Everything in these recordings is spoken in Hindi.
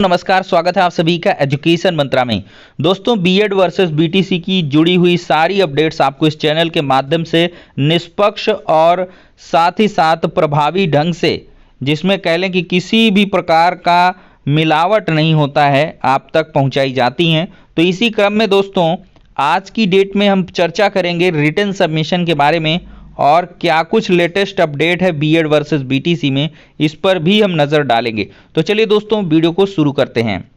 नमस्कार, स्वागत है आप सभी का एजुकेशन मंत्रा में। दोस्तों, बीएड वर्सेस बीटीसी की जुड़ी हुई सारी अपडेट्स आपको इस चैनल के माध्यम से निष्पक्ष और साथ ही साथ प्रभावी ढंग से, जिसमें कह लें कि किसी भी प्रकार का मिलावट नहीं होता है, आप तक पहुंचाई जाती हैं। तो इसी क्रम में दोस्तों, आज की डेट में हम चर्चा करेंगे रिटन सबमिशन के बारे में और क्या कुछ लेटेस्ट अपडेट है बीएड वर्सेस बीटीसी में, इस पर भी हम नज़र डालेंगे। तो चलिए दोस्तों, वीडियो को शुरू करते हैं।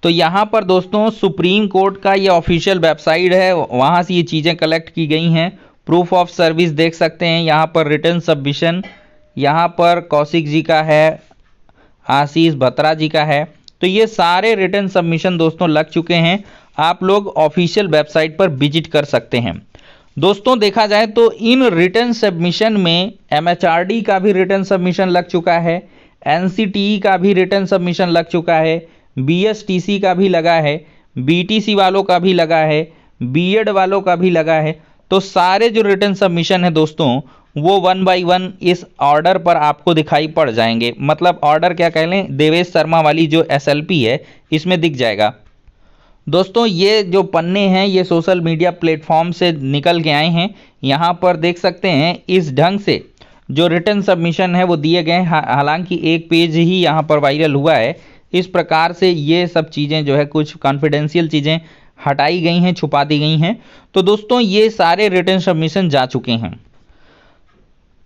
तो यहाँ पर दोस्तों सुप्रीम कोर्ट का ये ऑफिशियल वेबसाइट है, वहाँ से ये चीज़ें कलेक्ट की गई हैं। प्रूफ ऑफ सर्विस देख सकते हैं, यहाँ पर रिटन सबमिशन, यहाँ पर कौशिक जी का है, आशीष भत्रा जी का है। तो ये सारे रिटन सबमिशन दोस्तों लग चुके हैं, आप लोग ऑफिशियल वेबसाइट पर विजिट कर सकते हैं। दोस्तों देखा जाए तो इन रिटन सबमिशन में एमएचआरडी का भी रिटन सबमिशन लग चुका है, एनसीटीई का भी रिटन सबमिशन लग चुका है, बीएसटीसी का भी लगा है, बीटीसी वालों का भी लगा है, बीएड वालों का भी लगा है। तो सारे जो रिटन सबमिशन है दोस्तों, वो 1 बाय 1 इस ऑर्डर पर आपको दिखाई पड़ जाएंगे। मतलब ऑर्डर क्या कह लें, देवेश शर्मा वाली जो एसएलपी है इसमें दिख जाएगा। दोस्तों ये जो पन्ने हैं ये सोशल मीडिया प्लेटफॉर्म से निकल के आए हैं। यहाँ पर देख सकते हैं इस ढंग से जो रिटन सबमिशन है वो दिए गए हैं। हालांकि एक पेज ही यहाँ पर वायरल हुआ है। इस प्रकार से ये सब चीज़ें जो है कुछ कॉन्फिडेंशियल चीज़ें हटाई गई हैं, छुपा दी गई हैं। तो दोस्तों ये सारे रिटन सबमिशन जा चुके हैं।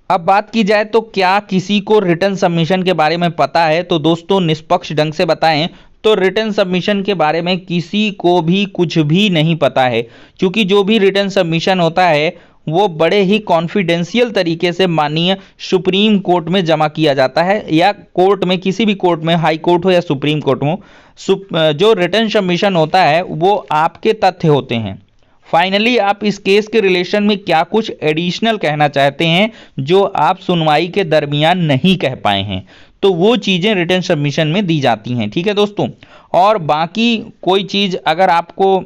अब बात की जाए तो क्या किसी को रिटन सबमिशन के बारे में पता है, तो दोस्तों निष्पक्ष ढंग से बताएं तो रिटन सबमिशन के बारे में किसी को भी कुछ भी नहीं पता है, क्योंकि जो भी रिटन सबमिशन होता है वो बड़े ही कॉन्फिडेंशियल तरीके से माननीय सुप्रीम कोर्ट में जमा किया जाता है, या कोर्ट में, किसी भी कोर्ट में, हाई कोर्ट हो या सुप्रीम कोर्ट हो। जो रिटन सबमिशन होता है वो आपके तथ्य होते हैं। फाइनली आप इस केस के रिलेशन में क्या कुछ एडिशनल कहना चाहते हैं जो आप सुनवाई के दरमियान नहीं कह पाए हैं, तो वो चीज़ें रिटन सबमिशन में दी जाती हैं। ठीक है दोस्तों, और बाकी कोई चीज़ अगर आपको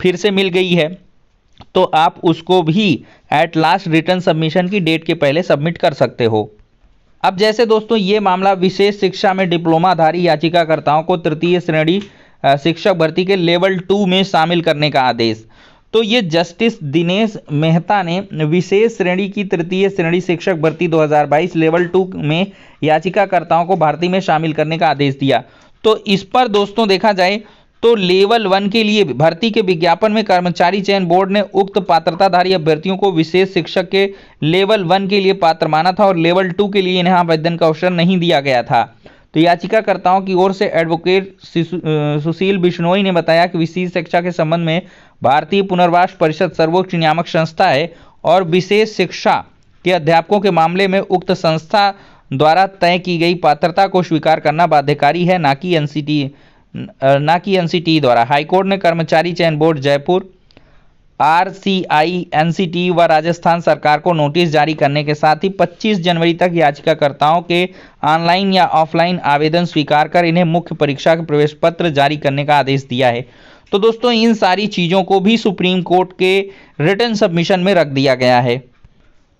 फिर से मिल गई है तो आप उसको भी एट लास्ट रिटन सबमिशन की डेट के पहले सबमिट कर सकते हो। अब जैसे दोस्तों ये मामला विशेष शिक्षा में डिप्लोमाधारी याचिकाकर्ताओं को तृतीय श्रेणी शिक्षक भर्ती के लेवल 2 में शामिल करने का आदेश। तो ये जस्टिस दिनेश मेहता ने विशेष श्रेणी की तृतीय श्रेणी शिक्षक भर्ती 2022 लेवल 2 में याचिकाकर्ताओं को भर्ती में शामिल करने का आदेश दिया। तो इस पर दोस्तों देखा जाए तो लेवल 1 के लिए भर्ती के विज्ञापन में कर्मचारी चयन बोर्ड ने उक्त पात्रताधारी अभ्यर्थियों को विशेष शिक्षक के लेवल 1 के लिए पात्र माना था और लेवल 2 के लिए इन्हें आवेदन का अवसर नहीं दिया गया था। तो याचिकाकर्ताओं की ओर से एडवोकेट सुशील बिश्नोई ने बताया कि विशेष शिक्षा के संबंध में भारतीय पुनर्वास परिषद सर्वोच्च नियामक संस्था है और विशेष शिक्षा के अध्यापकों के मामले में उक्त संस्था द्वारा तय की गई पात्रता को स्वीकार करना बाध्यकारी है, ना कि एनसीटी द्वारा। हाईकोर्ट ने कर्मचारी चयन बोर्ड जयपुर, आरसीआई, एनसीटी व राजस्थान सरकार को नोटिस जारी करने के साथ ही 25 जनवरी तक याचिकाकर्ताओं के ऑनलाइन या ऑफलाइन आवेदन स्वीकार कर इन्हें मुख्य परीक्षा के प्रवेश पत्र जारी करने का आदेश दिया है। तो दोस्तों इन सारी चीज़ों को भी सुप्रीम कोर्ट के रिटन सबमिशन में रख दिया गया है।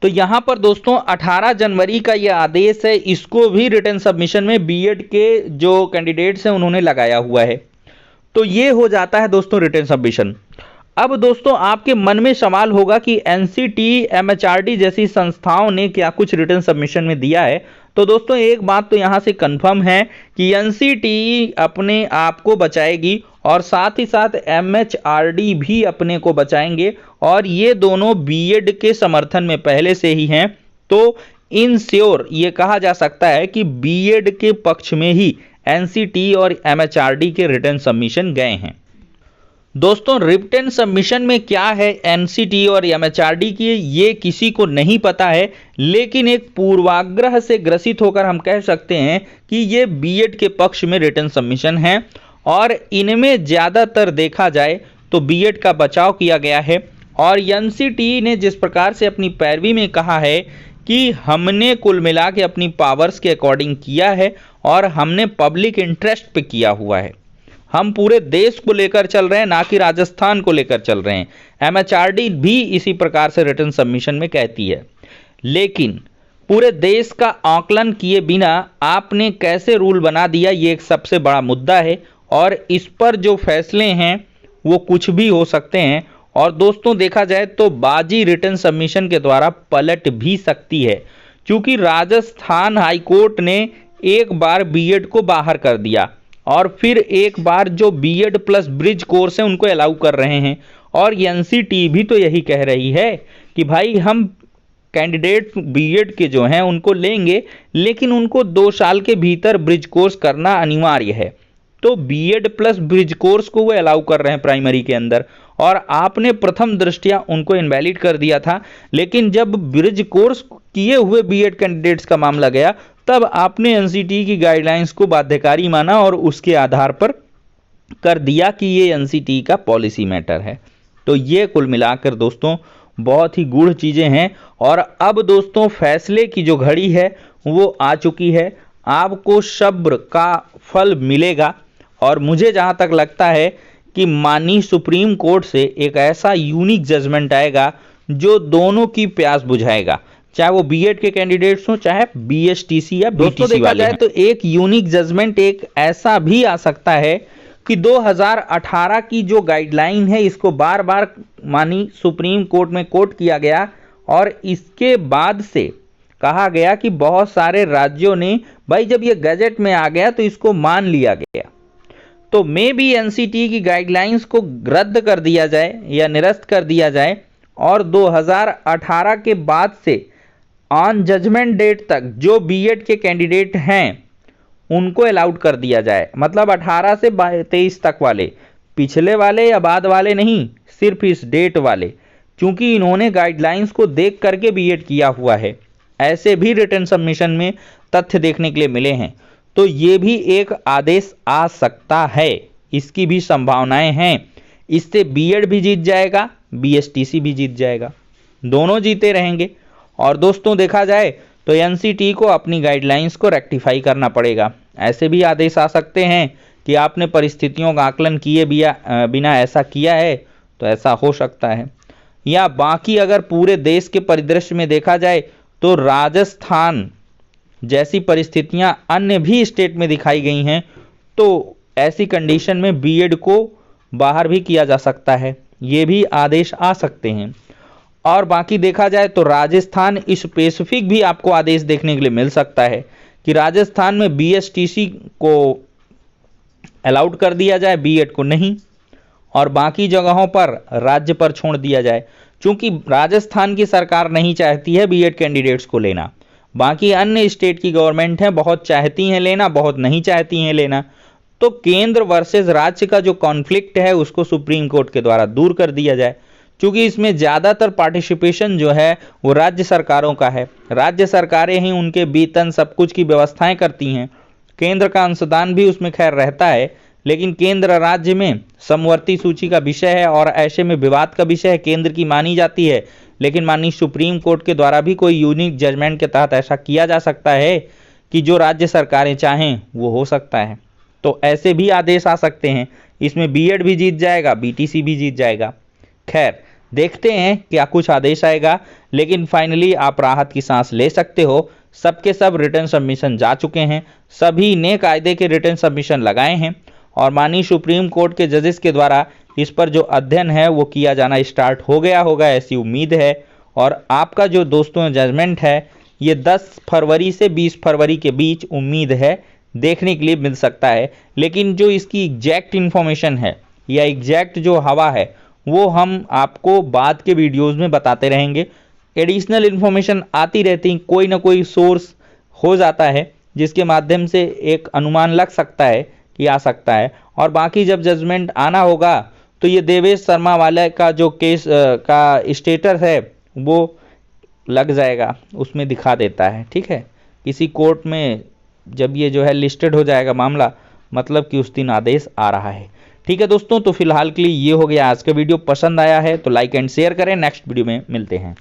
तो यहाँ पर दोस्तों 18 जनवरी का ये आदेश है, इसको भी रिटन सबमिशन में बीएड के जो कैंडिडेट्स हैं उन्होंने लगाया हुआ है। तो ये हो जाता है दोस्तों रिटन सबमिशन। अब दोस्तों आपके मन में सवाल होगा कि एनसीटी, एमएचआरडी जैसी संस्थाओं ने क्या कुछ रिटन सबमिशन में दिया है। तो दोस्तों एक बात तो यहाँ से कंफर्म है कि एनसीटी अपने आप को बचाएगी और साथ ही साथ एमएचआरडी भी अपने को बचाएंगे, और ये दोनों बीएड के समर्थन में पहले से ही हैं। तो इन श्योर ये कहा जा सकता है कि बीएड के पक्ष में ही एनसीटी और एमएचआरडी के रिटन सबमिशन गए हैं। दोस्तों रिटन सबमिशन में क्या है एनसीटी और एमएचआरडी की, ये किसी को नहीं पता है, लेकिन एक पूर्वाग्रह से ग्रसित होकर हम कह सकते हैं कि ये बीएड के पक्ष में रिटन सबमिशन है और इनमें ज़्यादातर देखा जाए तो बीएड का बचाव किया गया है। और एनसीटी ने जिस प्रकार से अपनी पैरवी में कहा है कि हमने कुल मिला के अपनी पावर्स के अकॉर्डिंग किया है और हमने पब्लिक इंटरेस्ट पे किया हुआ है, हम पूरे देश को लेकर चल रहे हैं, ना कि राजस्थान को लेकर चल रहे हैं। एमएचआरडी भी इसी प्रकार से रिटन सबमिशन में कहती है। लेकिन पूरे देश का आकलन किए बिना आपने कैसे रूल बना दिया, ये एक सबसे बड़ा मुद्दा है और इस पर जो फैसले हैं वो कुछ भी हो सकते हैं। और दोस्तों देखा जाए तो बाजी रिटर्न सबमिशन के द्वारा पलट भी सकती है, क्योंकि राजस्थान हाईकोर्ट ने एक बार बीएड को बाहर कर दिया और फिर एक बार जो बीएड प्लस ब्रिज कोर्स है उनको अलाउ कर रहे हैं। और एनसीटी भी तो यही कह रही है कि भाई हम कैंडिडेट बीएड के जो हैं उनको लेंगे, लेकिन उनको 2 साल के भीतर ब्रिज कोर्स करना अनिवार्य है। तो बीएड प्लस ब्रिज कोर्स को वो अलाउ कर रहे हैं प्राइमरी के अंदर, और आपने प्रथम दृष्टया उनको इनवैलिड कर दिया था। लेकिन जब ब्रिज कोर्स किए हुए बीएड कैंडिडेट्स का मामला गया तब आपने एनसीटी की गाइडलाइंस को बाध्यकारी माना और उसके आधार पर कर दिया कि ये एनसीटी का पॉलिसी मैटर है। तो ये कुल मिलाकर दोस्तों बहुत ही गूढ़ चीज़ें हैं। और अब दोस्तों फैसले की जो घड़ी है वो आ चुकी है। आपको सब्र का फल मिलेगा और मुझे जहाँ तक लगता है कि माननीय सुप्रीम कोर्ट से एक ऐसा यूनिक जजमेंट आएगा जो दोनों की प्यास बुझाएगा, चाहे वो बीएड के कैंडिडेट्स हो चाहे बीएसटीसी या बीटीसी वाले। देखा जाए तो एक यूनिक जजमेंट एक ऐसा भी आ सकता है कि 2018 की जो गाइडलाइन है इसको बार बार मानी सुप्रीम कोर्ट में कोट किया गया और इसके बाद से कहा गया कि बहुत सारे राज्यों ने भाई जब ये गजट में आ गया तो इसको मान लिया गया। तो मे भी एनसीटी की गाइडलाइंस को रद्द कर दिया जाए या निरस्त कर दिया जाए और 2018 के बाद से ऑन जजमेंट डेट तक जो बीएड के कैंडिडेट हैं उनको अलाउड कर दिया जाए। मतलब 18 से 23 तक वाले, पिछले वाले या बाद वाले नहीं, सिर्फ इस डेट वाले, क्योंकि इन्होंने गाइडलाइंस को देख करके बीएड किया हुआ है। ऐसे भी रिटर्न सबमिशन में तथ्य देखने के लिए मिले हैं। तो ये भी एक आदेश आ सकता है, इसकी भी संभावनाएं हैं। इससे बीएड भी जीत जाएगा, बीएसटीसी भी जीत जाएगा, दोनों जीते रहेंगे। और दोस्तों देखा जाए तो एनसीटी को अपनी गाइडलाइंस को रेक्टिफाई करना पड़ेगा। ऐसे भी आदेश आ सकते हैं कि आपने परिस्थितियों का आकलन किए बिना ऐसा किया है तो ऐसा हो सकता है। या बाकी अगर पूरे देश के परिदृश्य में देखा जाए तो राजस्थान जैसी परिस्थितियां अन्य भी स्टेट में दिखाई गई हैं, तो ऐसी कंडीशन में बीएड को बाहर भी किया जा सकता है, ये भी आदेश आ सकते हैं। और बाकी देखा जाए तो राजस्थान स्पेसिफिक भी आपको आदेश देखने के लिए मिल सकता है कि राजस्थान में बीएसटीसी को अलाउड कर दिया जाए, बीएड को नहीं, और बाकी जगहों पर राज्य पर छोड़ दिया जाए। क्योंकि राजस्थान की सरकार नहीं चाहती है बीएड कैंडिडेट्स को लेना, बाकी अन्य स्टेट की गवर्नमेंट हैं बहुत चाहती हैं लेना, बहुत नहीं चाहती हैं लेना। तो केंद्र वर्सेस राज्य का जो कॉन्फ्लिक्ट है उसको सुप्रीम कोर्ट के द्वारा दूर कर दिया जाए, क्योंकि इसमें ज़्यादातर पार्टिसिपेशन जो है वो राज्य सरकारों का है। राज्य सरकारें ही उनके वेतन सब कुछ की व्यवस्थाएं करती हैं, केंद्र का अंशदान भी उसमें खैर रहता है, लेकिन केंद्र राज्य में समवर्ती सूची का विषय है और ऐसे में विवाद का विषय है, केंद्र की मानी जाती है। लेकिन माननीय सुप्रीम कोर्ट के द्वारा भी कोई यूनिक जजमेंट के तहत ऐसा किया जा सकता है कि जो राज्य सरकारें चाहें वो हो सकता है। तो ऐसे भी आदेश आ सकते हैं, इसमें बीएड भी जीत जाएगा, बीटीसी भी जीत जाएगा। खैर देखते हैं क्या कुछ आदेश आएगा, लेकिन फाइनली आप राहत की सांस ले सकते हो। सबके सब रिटर्न सबमिशन जा चुके हैं, सभी ने कायदे के रिटर्न सबमिशन लगाए हैं और माननीय सुप्रीम कोर्ट के जजेस के द्वारा इस पर जो अध्ययन है वो किया जाना स्टार्ट हो गया होगा, ऐसी उम्मीद है। और आपका जो दोस्तों जजमेंट है ये 10 फरवरी से 20 फरवरी के बीच उम्मीद है देखने के लिए मिल सकता है। लेकिन जो इसकी एग्जैक्ट इन्फॉर्मेशन है या एग्जैक्ट जो हवा है वो हम आपको बाद के वीडियोज़ में बताते रहेंगे। एडिशनल इन्फॉर्मेशन आती रहती, कोई ना कोई सोर्स हो जाता है जिसके माध्यम से एक अनुमान लग सकता है कि आ सकता है। और बाकी जब जजमेंट आना होगा तो ये देवेश शर्मा वाले का जो केस का स्टेटस है वो लग जाएगा, उसमें दिखा देता है। ठीक है, किसी कोर्ट में जब ये जो है लिस्टेड हो जाएगा मामला, मतलब कि उस दिन आदेश आ रहा है। ठीक है दोस्तों, तो फिलहाल के लिए ये हो गया आज का वीडियो। पसंद आया है तो लाइक एंड शेयर करें। नेक्स्ट वीडियो में मिलते हैं।